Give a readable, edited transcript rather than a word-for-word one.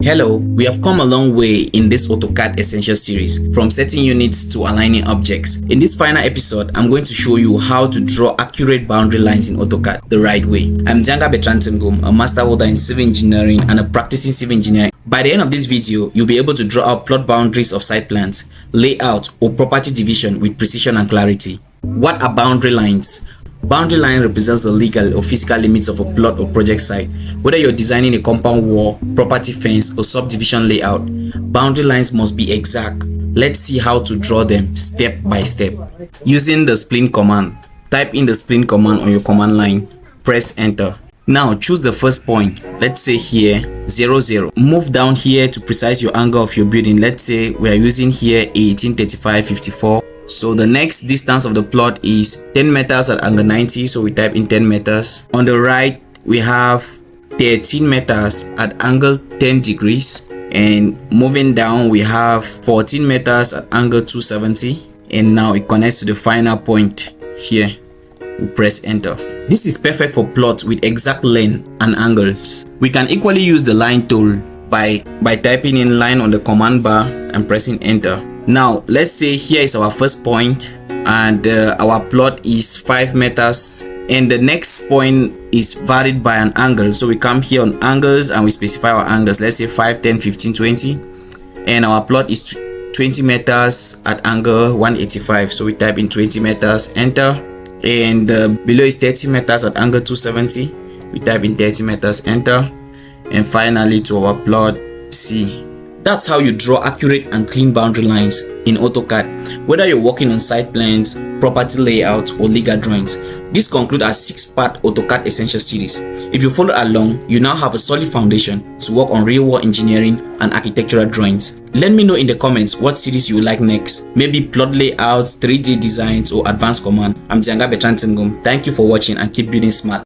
Hello, we have come a long way in this AutoCAD Essential series, from setting units to aligning objects. In this final episode, I'm going to show you how to draw accurate boundary lines in AutoCAD the right way. I'm Diangha Bertrand Timgum, a master holder in civil engineering and a practicing civil engineer. By the end of this video, you'll be able to draw out plot boundaries of site plans, layout, or property division with precision and clarity. What are boundary lines? Boundary line represents the legal or physical limits of a plot or project site. Whether you're designing a compound wall, property fence, or subdivision layout, boundary lines must be exact. Let's see how to draw them step by step. Using the spline command, type in the spline command on your command line, press enter. Now choose the first point, let's say here 0, 0. Move down here to precise your angle of your building. Let's say we are using here 1835 54. So the next distance of the plot is 10 meters at angle 90, so we type in 10 meters. On the right, we have 13 meters at angle 10 degrees. And moving down, we have 14 meters at angle 270. And now it connects to the final point here. We press enter. This is perfect for plots with exact length and angles. We can equally use the line tool by typing in line on the command bar and pressing enter. Now let's say here is our first point and our plot is 5 meters and the next point is varied by an angle. So we come here on angles and we specify our angles. Let's say 5, 10, 15, 20, and our plot is 20 meters at angle 185. So we type in 20 meters, enter, and below is 30 meters at angle 270. We type in 30 meters, enter, and finally to our plot C. That's how you draw accurate and clean boundary lines in AutoCAD, whether you're working on site plans, property layouts, or legal drawings. This concludes our 6-part AutoCAD Essential series. If you follow along, you now have a solid foundation to work on real-world engineering and architectural drawings. Let me know in the comments what series you would like next. Maybe plot layouts, 3D designs, or advanced command. I'm Diangha Bertrand Timgum. Thank you for watching and keep building smart.